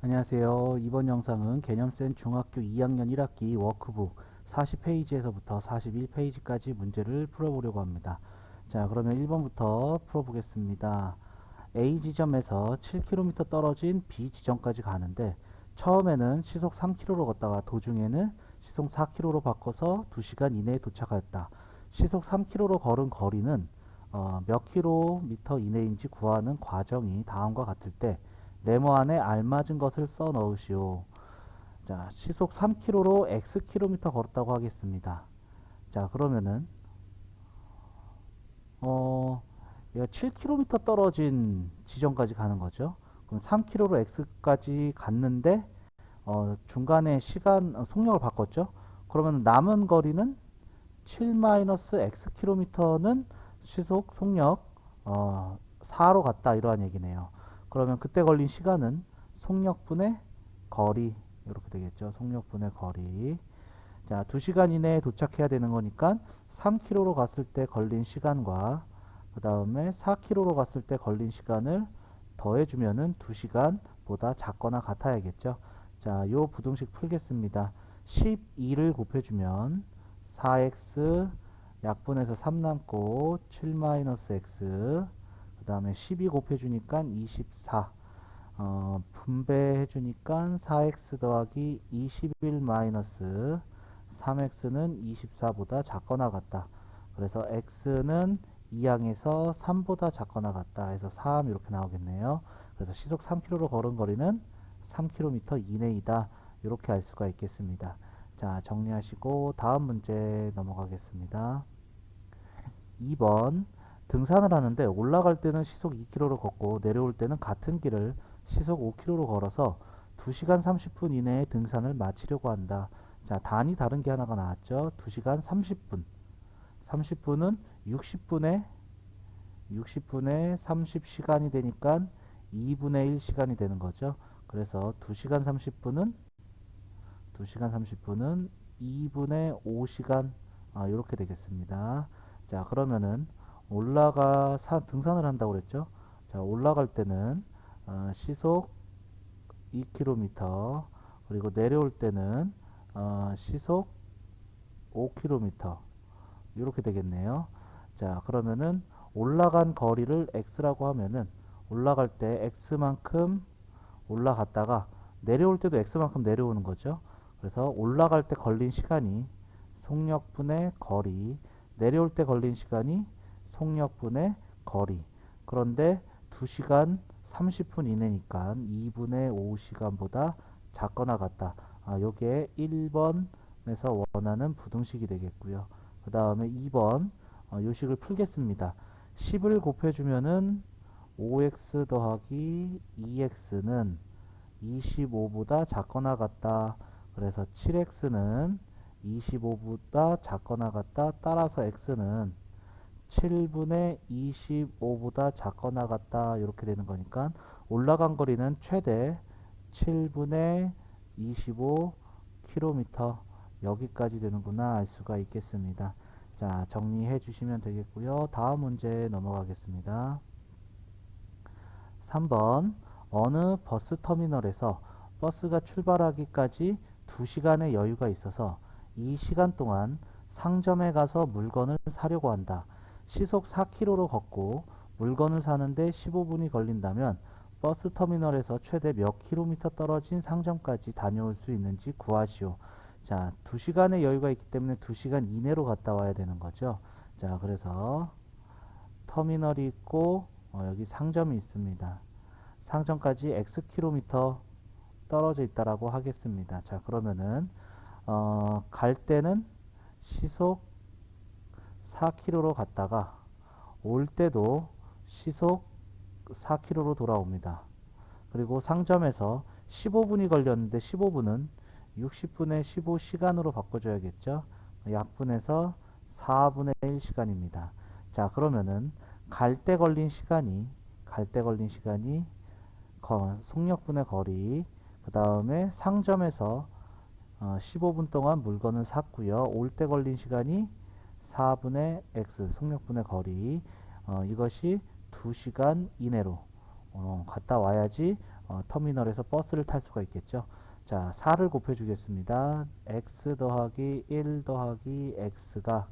안녕하세요. 이번 영상은 개념센 중학교 2학년 1학기 워크북 40페이지에서부터 41페이지까지 문제를 풀어보려고 합니다. 자, 그러면 1번부터 풀어보겠습니다. A 지점에서 7km 떨어진 B 지점까지 가는데 처음에는 시속 3km로 걷다가 도중에는 시속 4km로 바꿔서 2시간 이내에 도착하였다. 시속 3km로 걸은 거리는 몇 킬로미터 이내인지 구하는 과정이 다음과 같을 때 네모 안에 알맞은 것을 써 넣으시오. 자, 시속 3km로 X킬로미터 걸었다고 하겠습니다. 자, 그러면은 얘가 7km 떨어진 지점까지 가는 거죠. 그럼 3km로 X까지 갔는데 중간에 시간 속력을 바꿨죠. 그러면 남은 거리는 7-X킬로미터는 시속 속력 4로 갔다 이러한 얘기네요. 그러면 그때 걸린 시간은 속력분의 거리 이렇게 되겠죠. 속력분의 거리. 자, 2시간 이내에 도착해야 되는 거니까 3km로 갔을 때 걸린 시간과 그 다음에 4km로 갔을 때 걸린 시간을 더해주면은 2시간보다 작거나 같아야겠죠. 자, 요 부등식 풀겠습니다. 12를 곱해주면 4x 약분해서 3 남고 7-x 그 다음에 12 곱해주니까 24 분배해주니까 4x 더하기 21 마이너스 3x는 24보다 작거나 같다. 그래서 x는 2항에서 3보다 작거나 같다 해서 3 이렇게 나오겠네요. 그래서 시속 3km로 걸은 거리는 3km 이내이다. 이렇게 알 수가 있겠습니다. 자, 정리하시고 다음 문제 넘어가겠습니다. 2번 등산을 하는데 올라갈 때는 시속 2km로 걷고 내려올 때는 같은 길을 시속 5km로 걸어서 2시간 30분 이내에 등산을 마치려고 한다. 자, 단위 다른 게 하나가 나왔죠. 2시간 30분. 30분은 60분에 30시간이 되니까 2분의 1 시간이 되는 거죠. 그래서 2시간 30분은 2분의 5시간 이렇게 되겠습니다. 자, 그러면은 등산을 한다고 그랬죠. 자, 올라갈 때는 시속 2km 그리고 내려올 때는 시속 5km 이렇게 되겠네요. 자, 그러면은 올라간 거리를 x라고 하면은 올라갈 때 x만큼 올라갔다가 내려올 때도 x만큼 내려오는 거죠. 그래서 올라갈 때 걸린 시간이 속력분의 거리, 내려올 때 걸린 시간이 속력분의 거리. 그런데 2시간 30분 이내니까 2분의 5시간보다 작거나 같다. 요게 1번에서 원하는 부등식이 되겠고요. 그 다음에 2번 요식을 풀겠습니다. 10을 곱해주면은 5x 더하기 2x는 25보다 작거나 같다. 그래서 7x는 25보다 작거나 같다. 따라서 x는 7분의 25보다 작거나 같다. 이렇게 되는 거니까 올라간 거리는 최대 7분의 25km 여기까지 되는구나 알 수가 있겠습니다. 자, 정리해 주시면 되겠고요. 다음 문제 넘어가겠습니다. 3번 어느 버스터미널에서 버스가 출발하기까지 2시간의 여유가 있어서 이 시간 동안 상점에 가서 물건을 사려고 한다. 시속 4km로 걷고 물건을 사는데 15분이 걸린다면 버스터미널에서 최대 몇 킬로미터 떨어진 상점까지 다녀올 수 있는지 구하시오. 자, 2시간의 여유가 있기 때문에 2시간 이내로 갔다 와야 되는 거죠. 자, 그래서 터미널이 있고 여기 상점이 있습니다. 상점까지 X킬로미터 떨어져 있다라고 하겠습니다. 자, 그러면은 갈 때는 시속 4km로 갔다가 올 때도 시속 4km로 돌아옵니다. 그리고 상점에서 15분이 걸렸는데 15분은 60분의 15시간으로 바꿔줘야겠죠. 약분해서 4분의 1 시간입니다. 자, 그러면은 갈 때 걸린 시간이 속력분의 거리, 그 다음에 상점에서 15분 동안 물건을 샀고요. 올 때 걸린 시간이 4분의 x 속력분의 거리. 이것이 2시간 이내로 갔다 와야지 터미널에서 버스를 탈 수가 있겠죠. 자, 4를 곱해주겠습니다. x 더하기 1 더하기 x가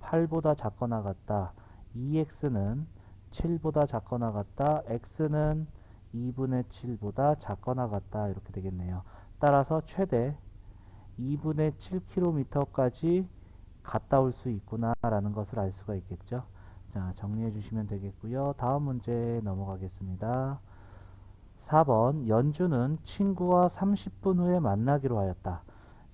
8보다 작거나 같다. 2x는 7보다 작거나 같다. x는 2분의 7보다 작거나 같다. 이렇게 되겠네요. 따라서 최대 2분의 7km까지 갔다 올 수 있구나 라는 것을 알 수가 있겠죠. 자, 정리해 주시면 되겠고요. 다음 문제 넘어가겠습니다. 4번 연주는 친구와 30분 후에 만나기로 하였다.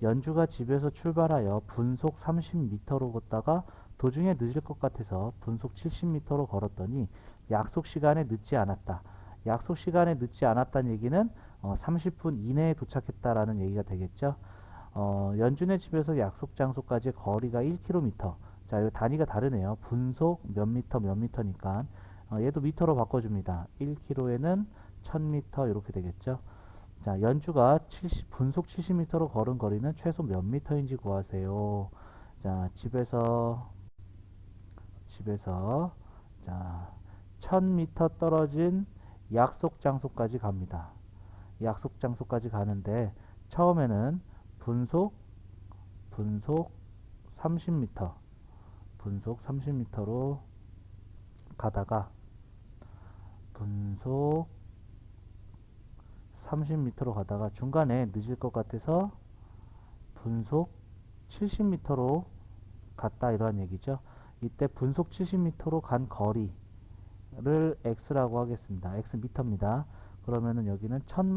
연주가 집에서 출발하여 분속 30m로 걷다가 도중에 늦을 것 같아서 분속 70m로 걸었더니 약속 시간에 늦지 않았다. 약속 시간에 늦지 않았다는 얘기는 30분 이내에 도착했다라는 얘기가 되겠죠. 연준의 집에서 약속 장소까지 거리가 1km. 자, 이 단위가 다르네요. 분속 몇 미터 몇 미터니까 얘도 미터로 바꿔줍니다. 1km에는 1000m 이렇게 되겠죠. 자, 연주가 분속 70m로 걸은 거리는 최소 몇 미터인지 구하세요. 자, 집에서 자 1000m 떨어진 약속 장소까지 갑니다. 약속 장소까지 가는데 처음에는 분속 30m 분속 30m로 가다가 분속 30m로 가다가 중간에 늦을 것 같아서 분속 70m로 갔다 이러한 얘기죠. 이때 분속 70m로 간 거리를 x라고 하겠습니다. x 미터입니다. 그러면은 여기는 1000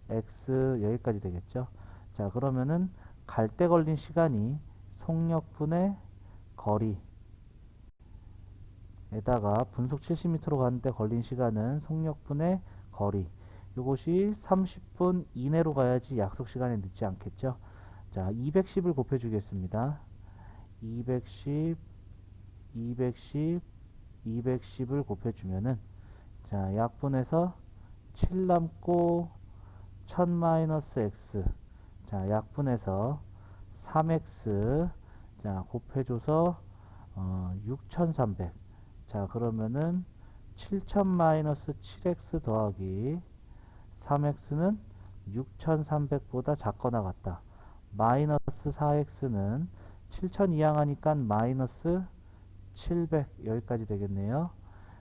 x 여기까지 되겠죠. 자, 그러면은 갈 때 걸린 시간이 속력분의 거리에다가 분속 70m로 가는데 걸린 시간은 속력분의 거리. 이것이 30분 이내로 가야지 약속 시간에 늦지 않겠죠. 자, 210을 곱해주겠습니다. 210, 210을 곱해주면은 자, 약분해서 7 남고 1000-x 자, 약분해서 3x 자, 곱해줘서 6300 자, 그러면은 7000-7x 더하기 3x는 6300보다 작거나 같다. 마이너스 4x는 7000 이항하니까 마이너스 700 여기까지 되겠네요.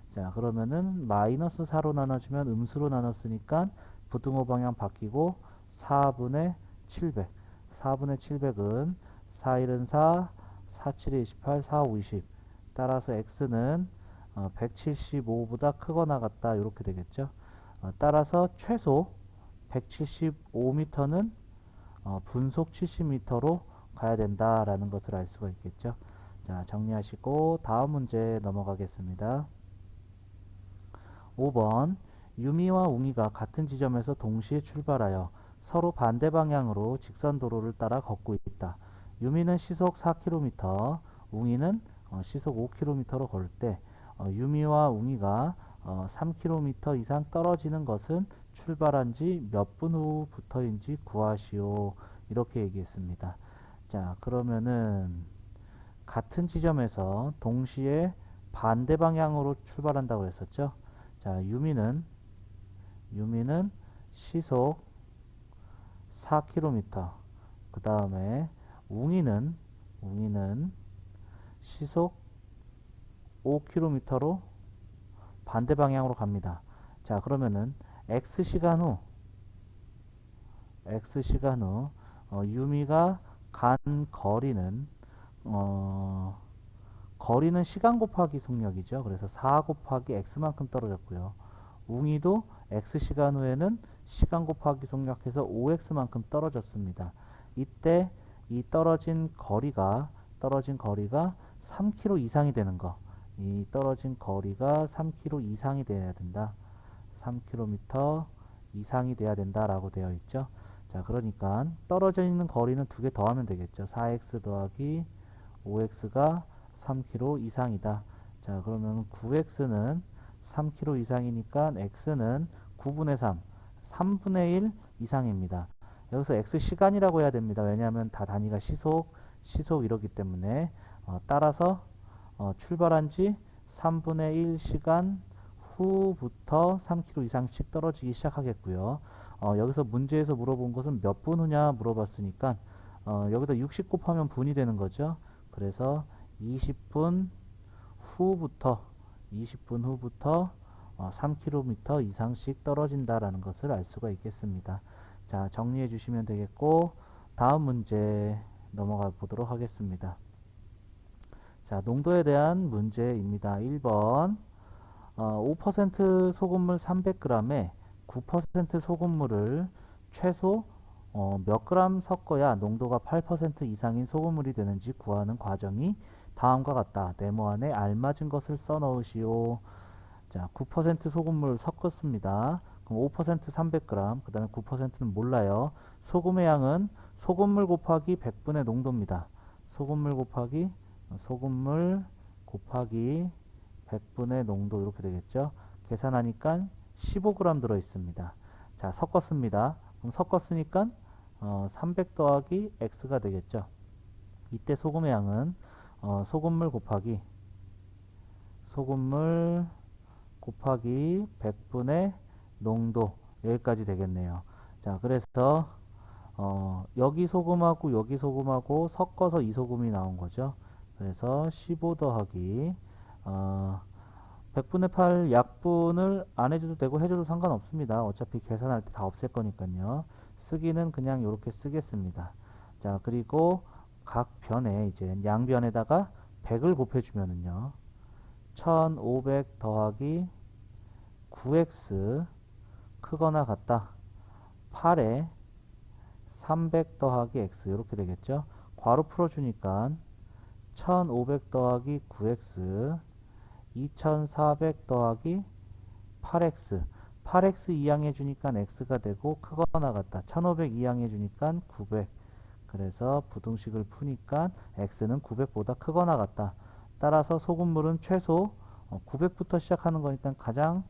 자, 그러면은 마이너스 4로 나눠주면 음수로 나눴으니까 부등호 방향 바뀌고 4분의 700 4분의 700은 4일은 4 4, 7에 28 4, 5, 20 따라서 x는 175보다 크거나 같다 이렇게 되겠죠. 따라서 최소 175m는 분속 70m로 가야 된다라는 것을 알 수가 있겠죠. 자, 정리하시고 다음 문제 넘어가겠습니다. 5번 유미와 웅이가 같은 지점에서 동시에 출발하여 서로 반대 방향으로 직선 도로를 따라 걷고 있다. 유미는 시속 4km, 웅이는 시속 5km로 걸 때 유미와 웅이가 3km 이상 떨어지는 것은 출발한 지 몇 분 후부터인지 구하시오. 이렇게 얘기했습니다. 자, 그러면은 같은 지점에서 동시에 반대 방향으로 출발한다고 했었죠. 자, 유미는 시속 4km. 그 다음에 웅이는 시속 5km로 반대 방향으로 갑니다. 자, 그러면은 x 시간 후 유미가 간 거리는 거리는 시간 곱하기 속력이죠. 그래서 4 곱하기 x만큼 떨어졌고요. 웅이도 x 시간 후에는 시간 곱하기 속력해서 5x만큼 떨어졌습니다. 이때 이 떨어진 거리가 3km 이상이 되는 거. 이 떨어진 거리가 3km 이상이 돼야 된다. 3km 이상이 돼야 된다라고 되어 있죠. 자, 그러니까 떨어져 있는 거리는 두 개 더하면 되겠죠. 4x 더하기 5x가 3km 이상이다. 자, 그러면 9x는 3km 이상이니까 x는 9분의 3, 3분의 1 이상입니다. 여기서 x 시간이라고 해야 됩니다. 왜냐하면 다 단위가 시속 이러기 때문에 따라서 출발한 지 3분의 1 시간 후부터 3km 이상씩 떨어지기 시작하겠고요. 여기서 문제에서 물어본 것은 몇 분 후냐 물어봤으니까 여기다 60 곱하면 분이 되는 거죠. 그래서 20분 후부터 3km 이상씩 떨어진다라는 것을 알 수가 있겠습니다. 자, 정리해 주시면 되겠고 다음 문제 넘어가 보도록 하겠습니다. 자, 농도에 대한 문제입니다. 1번 5% 소금물 300g에 9% 소금물을 최소 몇 그램 섞어야 농도가 8% 이상인 소금물이 되는지 구하는 과정이 다음과 같다. 네모안에 알맞은 것을 써 넣으시오. 자, 9% 소금물 섞었습니다. 그럼 5% 300g, 그 다음에 9%는 몰라요. 소금의 양은 소금물 곱하기 100분의 농도입니다. 소금물 곱하기 100분의 농도 이렇게 되겠죠. 계산하니까 15g 들어 있습니다. 자, 섞었습니다. 그럼 섞었으니까 300 더하기 x가 되겠죠. 이때 소금의 양은 소금물 곱하기 100분의 농도 여기까지 되겠네요. 자, 그래서 여기 소금하고 섞어서 이 소금이 나온 거죠. 그래서 15 더하기 100분의 8 약분을 안 해줘도 되고 해줘도 상관없습니다. 어차피 계산할 때 다 없앨 거니까요. 쓰기는 그냥 이렇게 쓰겠습니다. 자, 그리고 각 변에 이제 양변에다가 100을 곱해주면은요. 1500 더하기 9x 크거나 같다. 8에 300 더하기 x 이렇게 되겠죠. 괄호 풀어주니까 1500 더하기 9x 2400 더하기 8x 8x 이항해 주니까 x가 되고 크거나 같다. 1500 이항해 주니까 900 그래서 부등식을 푸니까 x는 900보다 크거나 같다. 따라서 소금물은 최소 900부터 시작하는 거니까 가장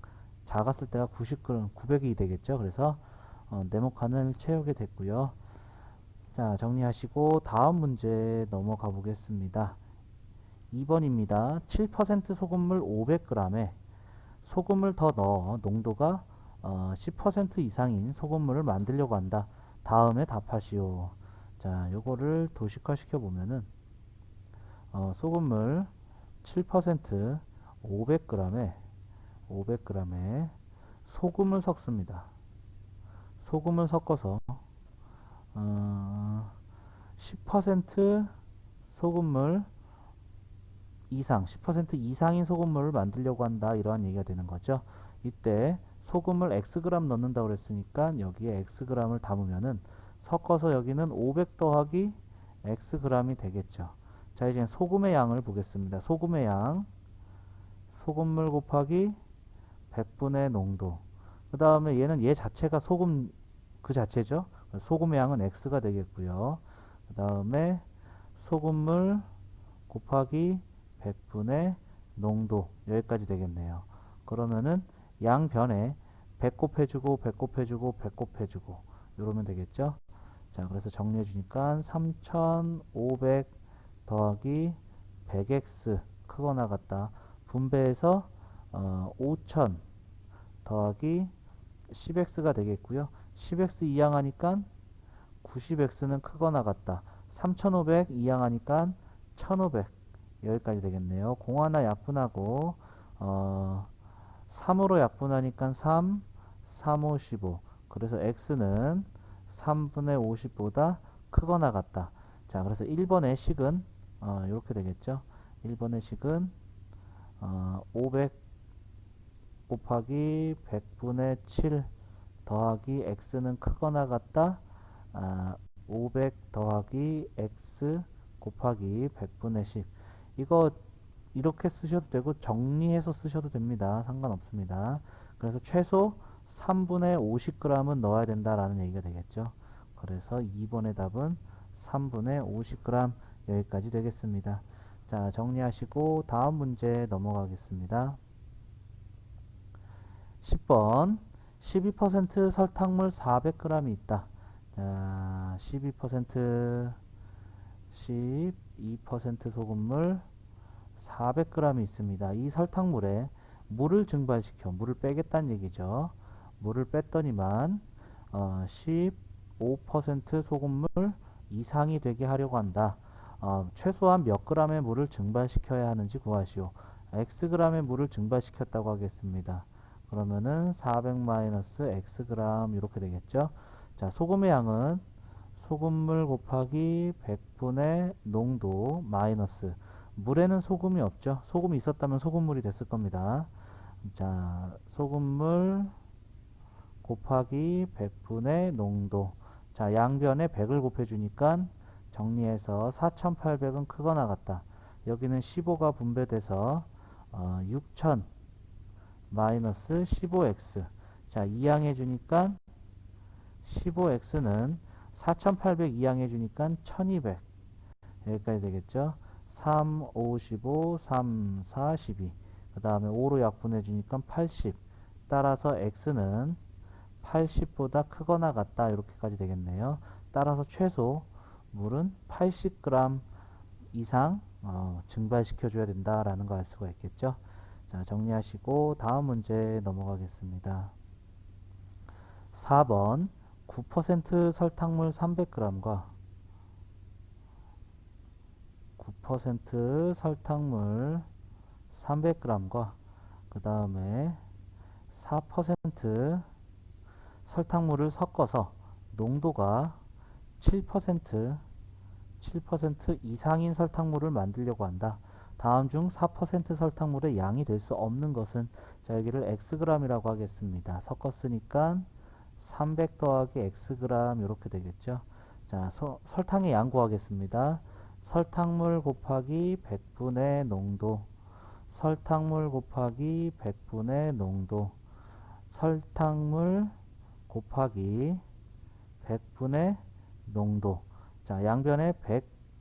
작았을 때가 90g 900이 되겠죠. 그래서 네모칸을 채우게 됐고요. 자, 정리하시고 다음 문제 넘어가 보겠습니다. 2번입니다. 7% 소금물 500g에 소금을 더 넣어 농도가 10% 이상인 소금물을 만들려고 한다. 다음에 답하시오. 자, 요거를 도식화 시켜 보면은 소금물 7% 500g에 소금을 섞습니다. 소금을 섞어서 10% 소금물 이상, 10% 이상인 소금물을 만들려고 한다. 이러한 얘기가 되는 거죠. 이때 소금을 Xg 넣는다고 그랬으니까 여기에 Xg을 담으면은 섞어서 여기는 500 더하기 Xg이 되겠죠. 자, 이제 소금의 양을 보겠습니다. 소금의 양, 소금물 곱하기 100분의 농도. 그 다음에 얘는 얘 자체가 소금 그 자체죠. 소금의 양은 X가 되겠고요. 그 다음에 소금물 곱하기 100분의 농도 여기까지 되겠네요. 그러면은 양변에 100 곱해주고 100 곱해주고 100 곱해주고 이러면 되겠죠. 자, 그래서 정리해 주니까 3500 더하기 100x 크거나 같다. 분배해서 5000 더하기 10x가 되겠고요. 10x 이항하니까 90x는 크거나 같다. 3500 이항하니까 1500 여기까지 되겠네요. 공하나 약분하고 3으로 약분하니까 3, 3, 5, 15 그래서 x는 3분의 50보다 크거나 같다. 자, 그래서 1번의 식은 이렇게 되겠죠. 1번의 식은 500 곱하기 100분의 7 더하기 x는 크거나 같다. 500 더하기 x 곱하기 100분의 10 이거 이렇게 쓰셔도 되고 정리해서 쓰셔도 됩니다. 상관없습니다. 그래서 최소 3분의 50g은 넣어야 된다라는 얘기가 되겠죠. 그래서 2번의 답은 3분의 50g 여기까지 되겠습니다. 자, 정리하시고 다음 문제 넘어가겠습니다. 10번 12% 설탕물 400g이 있다. 자, 12% 소금물 400g이 있습니다. 이 설탕물에 물을 증발시켜 물을 빼겠다는 얘기죠. 물을 뺐더니만 15% 소금물 이상이 되게 하려고 한다. 최소한 몇 g의 물을 증발시켜야 하는지 구하시오. xg의 물을 증발시켰다고 하겠습니다. 그러면은 400-xg 이렇게 되겠죠. 자, 소금의 양은 소금물 곱하기 100분의 농도 마이너스 물에는 소금이 없죠. 소금이 있었다면 소금물이 됐을 겁니다. 자, 소금물 곱하기 100분의 농도. 자, 양변에 100을 곱해주니까 정리해서 4800은 크거나 같다. 여기는 15가 분배돼서 6000 마이너스 15x. 자, 이항해 주니까 15x는 4800 이항해 주니까 1200. 여기까지 되겠죠. 3, 5, 15, 3, 4, 12. 그 다음에 5로 약분해 주니까 80. 따라서 x는 80보다 크거나 같다. 이렇게까지 되겠네요. 따라서 최소 물은 80g 이상 증발시켜 줘야 된다라는 거 알 수가 있겠죠. 자, 정리하시고 다음 문제 넘어가겠습니다. 4번 9% 설탕물 300g과 9% 설탕물 300g과 그 다음에 4% 설탕물을 섞어서 농도가 7% 이상인 설탕물을 만들려고 한다. 다음 중 4% 설탕물의 양이 될 수 없는 것은, 자, 여기를 xg이라고 하겠습니다. 섞었으니까 300 더하기 xg 이렇게 되겠죠. 자, 설탕의 양 구하겠습니다. 설탕물 곱하기 100분의 농도, 설탕물 곱하기 100분의 농도, 설탕물 곱하기 100분의 농도. 자, 양변에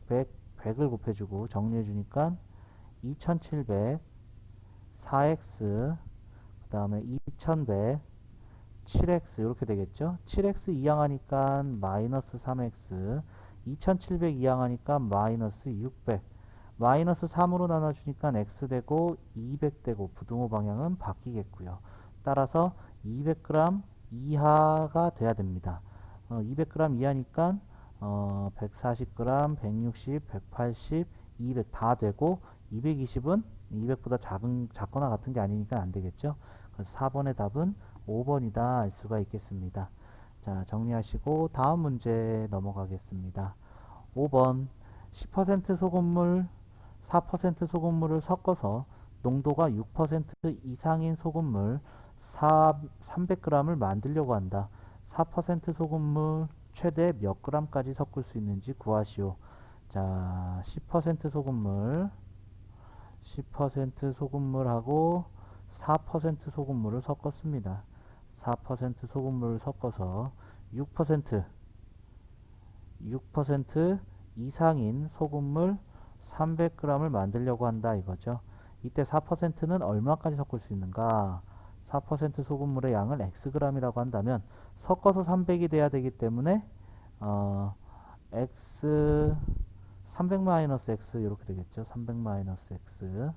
100을 곱해주고 정리해주니까 2700, 4x, 그 다음에 2100, 7x 이렇게 되겠죠. 7x 이항하니까 마이너스 3x, 2700 이항하니까 마이너스 600, 마이너스 3으로 나눠주니까 x 되고 200 되고 부등호 방향은 바뀌겠고요. 따라서 200g 이하가 돼야 됩니다. 200g 이하니까 140g, 160, 180, 200 다 되고 220은 200보다 작거나 같은 게 아니니까 안 되겠죠. 그래서 4번의 답은 5번이다 알 수가 있겠습니다. 자, 정리하시고 다음 문제 넘어가겠습니다. 5번 10% 소금물, 4% 소금물을 섞어서 농도가 6% 이상인 소금물 300g을 만들려고 한다. 4% 소금물 최대 몇 g까지 섞을 수 있는지 구하시오. 자, 10% 소금물하고 4% 소금물을 섞었습니다. 4% 소금물을 섞어서 6% 이상인 소금물 300g을 만들려고 한다 이거죠. 이때 4%는 얼마까지 섞을 수 있는가? 4% 소금물의 양을 xg이라고 한다면 섞어서 300이 돼야 되기 때문에 x 300-x 이렇게 되겠죠. 300-x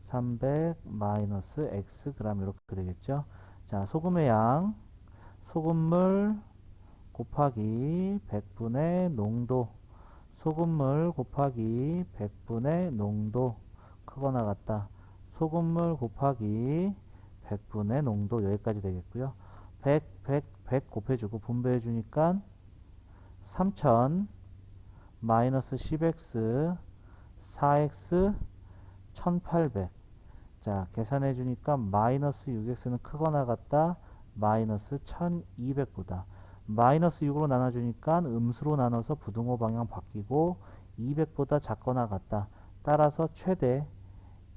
300-xg 이렇게 되겠죠. 자, 소금의 양 소금물 곱하기 100분의 농도, 소금물 곱하기 100분의 농도 크거나 같다. 소금물 곱하기 100분의 농도 여기까지 되겠고요. 100 곱해주고 분배해주니까 3000 마이너스 10x 4x 1800. 자, 계산해주니까 마이너스 6x는 크거나 같다. 마이너스 1200보다. 마이너스 6으로 나눠주니까 음수로 나눠서 부등호 방향 바뀌고 200보다 작거나 같다. 따라서 최대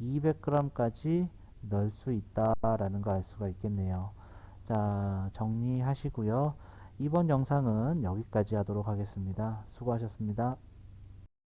200g까지 넣을 수 있다라는 거 알 수가 있겠네요. 자, 정리하시고요. 이번 영상은 여기까지 하도록 하겠습니다. 수고하셨습니다.